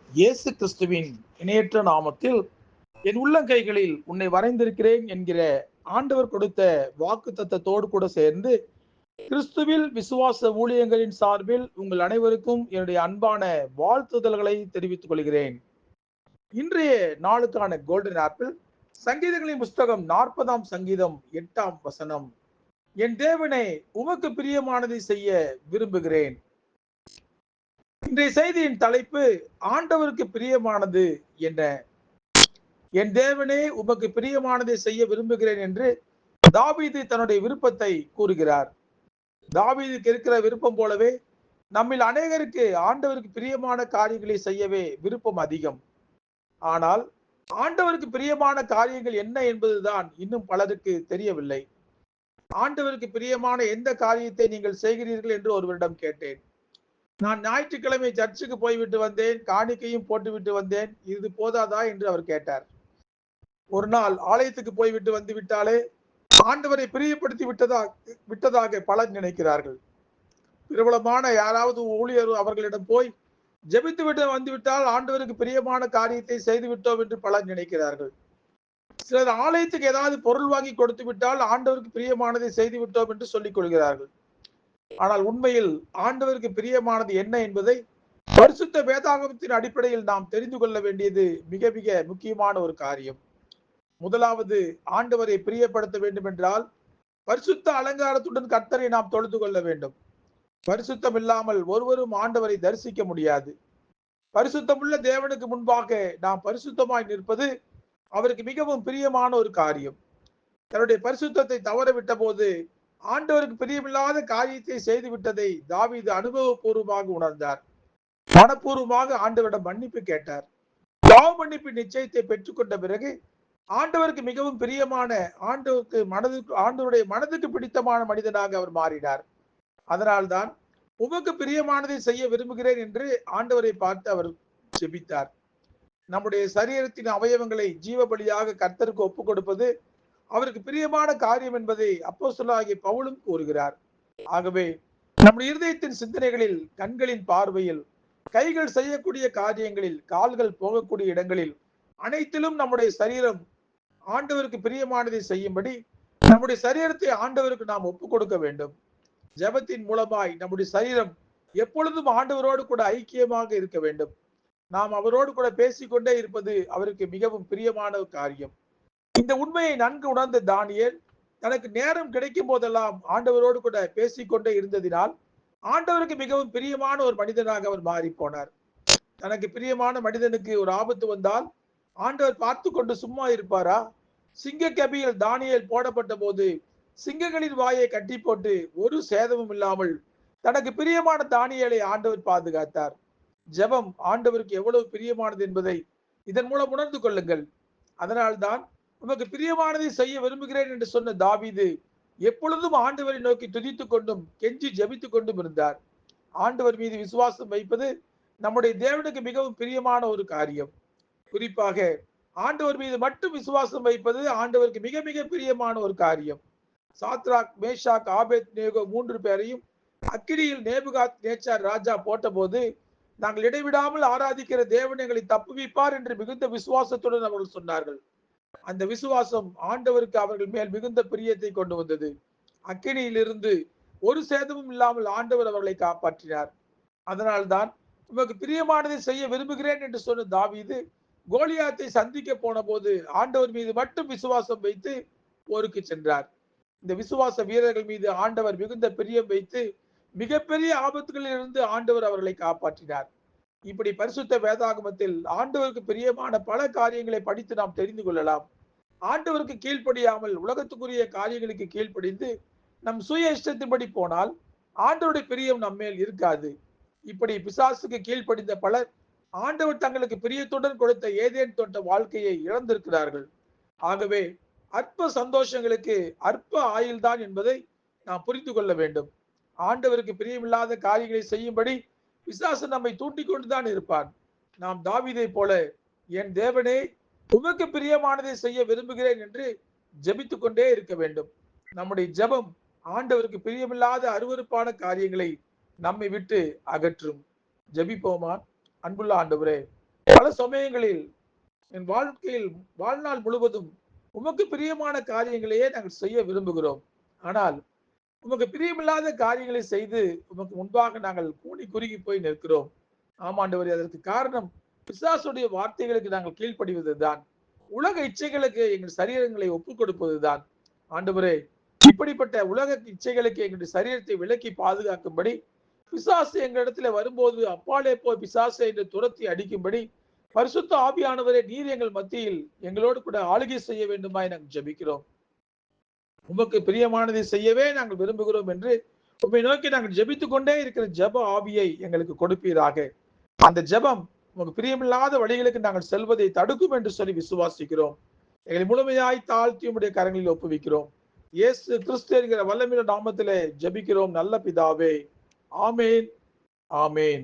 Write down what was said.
இயேசு கிறிஸ்துவின் இணையற்ற நாமத்தில் என் உள்ளங்கைகளில் உன்னை வரைந்திருக்கிறேன் என்கிற ஆண்டவர் கொடுத்த வாக்கு தத்தத்தோடு கூட சேர்ந்து கிறிஸ்துவில் விசுவாச ஊழியங்களின் சார்பில் உங்கள் அனைவருக்கும் என்னுடைய அன்பான வாழ்த்துதல்களை தெரிவித்துக் கொள்கிறேன். இன்றைய நாளுக்கான கோல்டன் ஆப்பிள் சங்கீதங்களின் புஸ்தகம் 40ஆம் சங்கீதம் 8ஆம் வசனம். என் தேவனே, உமக்கு பிரியமானதை செய்ய விரும்புகிறேன். இன்றைய செய்தியின் தலைப்பு ஆண்டவருக்கு பிரியமானது என்ன. என் தேவனே, உமக்கு பிரியமானதை செய்ய விரும்புகிறேன் என்று தாவீது தன்னுடைய விருப்பத்தை கூறுகிறார். தாவீதுக்கு இருக்கிற விருப்பம் போலவே நம்மில் அநேகருக்கு ஆண்டவருக்கு பிரியமான காரியங்களை செய்யவே விருப்பம் அதிகம். ஆனால் ஆண்டவருக்கு பிரியமான காரியங்கள் என்ன என்பதுதான் இன்னும் பலருக்கு தெரியவில்லை. ஆண்டவருக்கு பிரியமான எந்த காரியத்தை நீங்கள் செய்கிறீர்கள் என்று ஒருவரிடம் கேட்டேன். நான் ஞாயிற்றுக்கிழமை சர்ச்சுக்கு போய்விட்டு வந்தேன், காணிக்கையும் போட்டுவிட்டு வந்தேன், இது போதாதா என்று அவர் கேட்டார். ஒரு நாள் ஆலயத்துக்கு போய்விட்டு வந்து விட்டாலே ஆண்டவரை பிரியப்படுத்தி விட்டதாக பலர் நினைக்கிறார்கள். பிரபலமான யாராவது ஊழியர் அவர்களிடம் போய் ஜெபித்து விட்டு வந்துவிட்டால் ஆண்டவருக்கு பிரியமான காரியத்தை செய்து விட்டோம் என்று பலர் நினைக்கிறார்கள். சிலர் ஆலயத்துக்கு ஏதாவது பொருள் வாங்கி கொடுத்து விட்டால் ஆண்டவருக்கு பிரியமானதை செய்து விட்டோம் என்று சொல்லிக் கொள்கிறார்கள். ஆனால் உண்மையில் ஆண்டவருக்கு பிரியமானது என்ன என்பதை பரிசுத்த வேதாகமத்தின் அடிப்படையில் நாம் தெரிந்து கொள்ள வேண்டியது மிக மிக முக்கியமான ஒரு காரியம். முதலாவது, ஆண்டவரை பிரியப்படுத்த வேண்டும் என்றால் பரிசுத்த அலங்காரத்துடன் கர்த்தரை நாம் தொழுது கொள்ள வேண்டும். பரிசுத்தம் இல்லாமல் ஒருவரும் ஆண்டவரை தரிசிக்க முடியாது. பரிசுத்தமுள்ள தேவனுக்கு முன்பாக நாம் பரிசுத்தமாய் நிற்பது அவருக்கு மிகவும் பிரியமான ஒரு காரியம். தன்னுடைய பரிசுத்தத்தை தவறவிட்ட போது ஆண்டவருக்கு பிரியமில்லாத காரியத்தை செய்து விட்டதை தாவீது அனுபவபூர்வமாக உணர்ந்தார். மனப்பூர்வமாக ஆண்டவரிடம் மன்னிப்பு கேட்டார். பாவ மன்னிப்பு நிச்சயத்தை பெற்றுக்கொண்ட பிறகு ஆண்டவருக்கு மிகவும் பிரியமான, ஆண்டவருடைய மனதுக்கு பிடித்தமான மனிதனாக அவர் மாறினார். அதனால்தான் உமக்கு பிரியமானதை செய்ய விரும்புகிறேன் என்று ஆண்டவரை பார்த்து அவர் ஜெபித்தார். நம்முடைய சரீரத்தின் அவயவங்களை ஜீவ பலியாக கர்த்தருக்கு ஒப்புக் கொடுப்பது அவருக்கு பிரியமான காரியம் என்பதை அப்போஸ்தலனாகிய பவுலும் கூறுகிறார். ஆகவே நம்முடைய இருதயத்தின் சிந்தனைகளில், கண்களின் பார்வையில், கைகள் செய்யக்கூடிய காரியங்களில், கால்கள் போகக்கூடிய இடங்களில் அனைத்திலும் நம்முடைய சரீரம் ஆண்டவருக்கு பிரியமானதை செய்யும்படி நம்முடைய சரீரத்தை ஆண்டவருக்கு நாம் ஒப்புக் கொடுக்க வேண்டும். ஜெபத்தின் மூலமாய் நம்முடைய சரீரம் எப்பொழுதும் ஆண்டவரோடு கூட ஐக்கியமாக இருக்க வேண்டும். நாம் அவரோடு கூட பேசிக்கொண்டே இருப்பது அவருக்கு மிகவும் பிரியமான ஒரு காரியம். இந்த உண்மையை நன்கு உணர்ந்த தானியேல் தனக்கு நேரம் கிடைக்கும் போதெல்லாம் ஆண்டவரோடு கூட பேசிக்கொண்டே இருந்ததினால் ஆண்டவருக்கு மிகவும் பிரியமான ஒரு மனிதனாக அவர் மாறி போனார். தனக்கு பிரியமான மனிதனுக்கு ஒரு ஆபத்து வந்தால் ஆண்டவர் பார்த்து கொண்டு சும்மா இருப்பாரா? சிங்க கபியில் தானியேல் போடப்பட்ட போது சிங்கங்களின் வாயை கட்டி போட்டு ஒரு சேதமும் இல்லாமல் தனக்கு பிரியமான தானியேலை ஆண்டவர் பாதுகாத்தார். ஜெபம் ஆண்டவருக்கு எவ்வளவு பிரியமானது என்பதை இதன் மூலம் உணர்ந்து கொள்ளுங்கள். அதனால்தான் உமக்கு பிரியமானதை செய்ய விரும்புகிறேன் என்று சொன்ன தாவீது எப்பொழுதும் ஆண்டவரை நோக்கி துதித்துக் கொண்டும் கெஞ்சி ஜெபித்துக் கொண்டும் இருந்தார். ஆண்டவர் மீது விசுவாசம் வைப்பது நம்முடைய தேவனுக்கு மிகவும் பிரியமான ஒரு காரியம். குறிப்பாக ஆண்டவர் மீது மட்டும் விசுவாசம் வைப்பது ஆண்டவருக்கு மிக மிக பிரியமான ஒரு காரியம். சாத்ராக், மேஷாக், ஆபேத் நேகோ 3 பேரையும் அக்கினியில் நேபுகாத் நேச்சார் ராஜா போட்ட போது நாங்கள் இடைவிடாமல் ஆராதிக்கிற தேவன் எங்களை தப்புவிப்பார் என்று மிகுந்த விசுவாசத்துடன் அவர்கள் சொன்னார்கள். அந்த விசுவாசம் ஆண்டவருக்கு அவர்கள் மேல் மிகுந்த பிரியத்தை கொண்டு வந்தது. அக்கினியிலிருந்து ஒரு சேதமும் இல்லாமல் ஆண்டவர் அவர்களை காப்பாற்றினார். அதனால்தான் உமக்கு பிரியமானதை செய்ய விரும்புகிறேன் என்று சொன்ன தாவீது கோலியாத்தை சந்திக்க போன போது ஆண்டவர் மீது மட்டும் விசுவாசம் வைத்து போருக்கு சென்றார். இந்த விசுவாச வீரர்கள் மீது ஆண்டவர் மிகுந்த பிரியம் வைத்து மிகப்பெரிய ஆபத்துகளில் இருந்து ஆண்டவர் அவர்களை காப்பாற்றினார். இப்படி பரிசுத்த வேதாகமத்தில் ஆண்டவருக்கு பிரியமான பல காரியங்களை படித்து நாம் தெரிந்து கொள்ளலாம். ஆண்டவருக்கு கீழ்ப்படியாமல் உலகத்துக்குரிய காரியங்களுக்கு கீழ்ப்படிந்து நம் சுய இஷ்டத்தின்படி போனால் ஆண்டவருடைய பிரியம் நம்மேல் இருக்காது. இப்படி பிசாசுக்கு கீழ்ப்படிந்த பலர் ஆண்டவர் தங்களுக்கு பிரியத்துடன் கொடுத்த ஏதேன் தோட்ட வாழ்க்கையை இழந்திருக்கிறார்கள். ஆகவே அற்ப சந்தோஷங்களுக்கு அற்ப ஆயுள்தான் என்பதை நாம் புரிந்து கொள்ள வேண்டும். ஆண்டவருக்கு பிரியமில்லாத காரியங்களை செய்யும்படி பிசாசு நம்மை தூண்டிக் கொண்டுதான் இருப்பான். நாம் தாவீதை போல என் தேவனே உமக்கு பிரியமானதை செய்ய விரும்புகிறேன் என்று ஜெபித்துக் கொண்டே இருக்க வேண்டும். நம்முடைய ஜெபம் ஆண்டவருக்கு பிரியமில்லாத அருவருப்பான காரியங்களை நம்மை விட்டு அகற்றும். ஜெபிப்போமா. அன்புள்ள ஆண்டவரே, பல சமயங்களில் என் வாழ்க்கையில் வாழ்நாள் முழுவதும் உமக்கு பிரியமான காரியங்களையே நாங்கள் செய்ய விரும்புகிறோம். ஆனால் உமக்கு பிரியமில்லாத காரியங்களை செய்து உமக்கு முன்பாக நாங்கள் கூனி குறுகி போய் நிற்கிறோம். ஆமாண்டவரே, அதற்கு காரணம் பிசாசுடைய வார்த்தைகளுக்கு நாங்கள் கீழ்ப்படிவதுதான், உலக இச்சைகளுக்கு எங்கள் சரீரங்களை ஒப்புக் கொடுப்பதுதான். ஆண்டவரே, இப்படிப்பட்ட உலக இச்சைகளுக்கு எங்களுடைய சரீரத்தை விலக்கி பாதுகாக்கும்படி, பிசாசு எங்களிடத்துல வரும்போது அப்பாலே போய் பிசாசை என்று துரத்தி அடிக்கும்படி பரிசுத்த ஆவியானவரே, நீர் எங்கள் மத்தியில் எங்களோடு கூட ஆளுகை செய்ய வேண்டுமாய் நாங்கள் ஜெபிக்கிறோம். உமக்கு பிரியமானதை செய்யவே நாங்கள் விரும்புகிறோம் என்று உம்மை நோக்கி நாங்கள் ஜெபித்துக் கொண்டே இருக்கிற ஜெப ஆவியை எங்களுக்கு கொடுப்பீராக. அந்த ஜெபம் உமக்கு பிரியமில்லாத வழிகளுக்கு நாங்கள் செல்வதை தடுக்கும் என்று சொல்லி விசுவாசிக்கிறோம். எங்களை முழுமையாய் தாழ்த்தி உம்முடைய கரங்களில் ஒப்புவிக்கிறோம். இயேசு கிறிஸ்து என்கிற வல்லமையுள்ள நாமத்திலே ஜெபிக்கிறோம் நல்ல பிதாவே. ஆமேன், ஆமேன்.